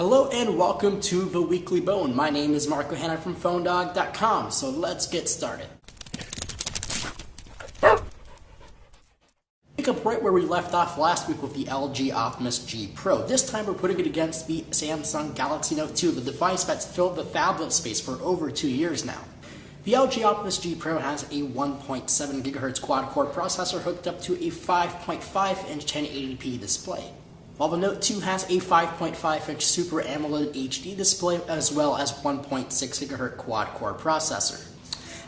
Hello and welcome to The Weekly Bone. My name is Marco Hanna from PhoneDog.com, so let's get started. Pick up right where we left off last week with the LG Optimus G Pro. This time we're putting it against the Samsung Galaxy Note 2, the device that's filled the phablet space for over 2 years now. The LG Optimus G Pro has a 1.7 GHz quad-core processor hooked up to a 5.5-inch 1080p display, while the Note 2 has a 5.5-inch Super AMOLED HD display as well as 1.6 GHz quad-core processor.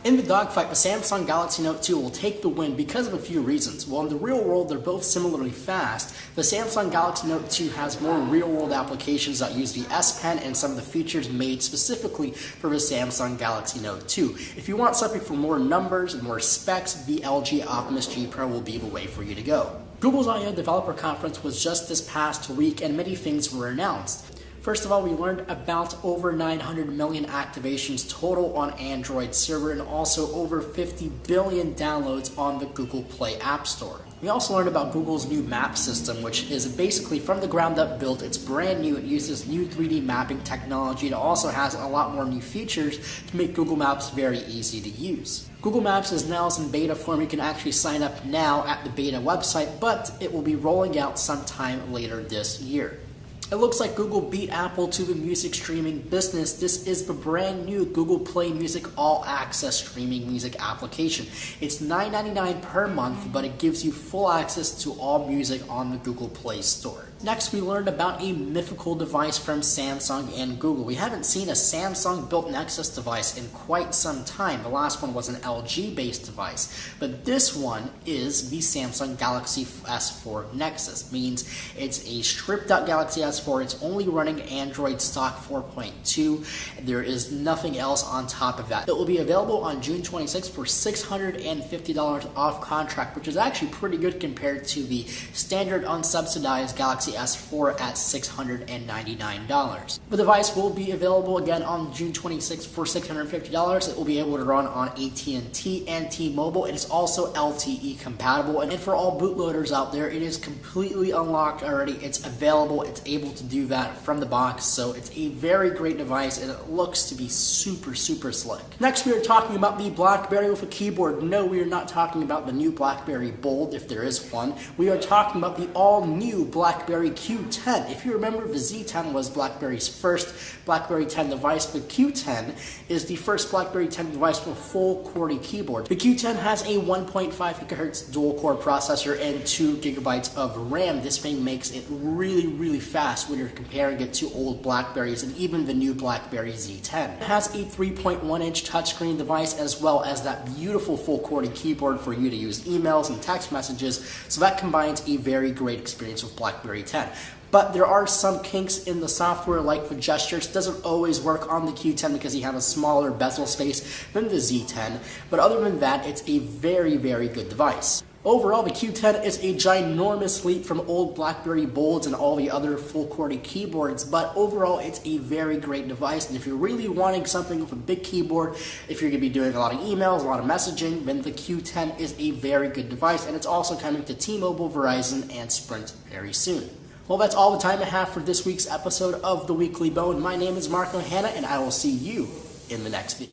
In the dogfight, the Samsung Galaxy Note 2 will take the win because of a few reasons. While in the real world they're both similarly fast, the Samsung Galaxy Note 2 has more real-world applications that use the S Pen and some of the features made specifically for the Samsung Galaxy Note 2. If you want something for more numbers and more specs, the LG Optimus G Pro will be the way for you to go. Google's I/O Developer Conference was just this past week and many things were announced. First of all, we learned about over 900 million activations total on Android server and also over 50 billion downloads on the Google Play App Store. We also learned about Google's new map system, which is basically from the ground up built. It's brand new. It uses new 3D mapping technology. It also has a lot more new features to make Google Maps very easy to use. Google Maps is now in beta form. You can actually sign up now at the beta website, but it will be rolling out sometime later this year. It looks like Google beat Apple to the music streaming business. This is the brand new Google Play Music All Access streaming music application. It's $9.99 per month, but it gives you full access to all music on the Google Play Store. Next, we learned about a mythical device from Samsung and Google. We haven't seen a Samsung-built Nexus device in quite some time. The last one was an LG-based device, but this one is the Samsung Galaxy S4 Nexus. Means it's a stripped-out Galaxy S4. It's only running Android stock 4.2. There is nothing else on top of that. It will be available on June 26th for $650 off contract, which is actually pretty good compared to the standard unsubsidized Galaxy S4 at $699. The device will be available again on June 26th for $650. It will be able to run on AT&T and T-Mobile. It is also LTE compatible, and for all bootloaders out there, it is completely unlocked already. It's available. It's able to do that from the box, so it's a very great device, and it looks to be super slick. Next, we are talking about the BlackBerry with a keyboard. No, we are not talking about the new BlackBerry Bold, if there is one. We are talking about the all-new BlackBerry Q10. If you remember, the Z10 was BlackBerry's first BlackBerry 10 device. The Q10 is the first BlackBerry 10 device with a full QWERTY keyboard. The Q10 has a 1.5 GHz dual-core processor and 2 GB of RAM. This thing makes it really fast when you're comparing it to old BlackBerries and even the new BlackBerry Z10. It has a 3.1-inch touchscreen device as well as that beautiful full QWERTY keyboard for you to use emails and text messages, so that combines a very great experience with BlackBerry 10. But there are some kinks in the software, like the gestures. It doesn't always work on the Q10 because you have a smaller bezel space than the Z10. But other than that, it's a very good device. Overall, the Q10 is a ginormous leap from old BlackBerry Bolds and all the other full QWERTY keyboards, but overall it's a very great device, and if you're really wanting something with a big keyboard, if you're going to be doing a lot of emails, a lot of messaging, then the Q10 is a very good device, and it's also coming to T-Mobile, Verizon, and Sprint very soon. Well, that's all the time I have for this week's episode of The Weekly Bone. My name is Marco Hanna, and I will see you in the next video.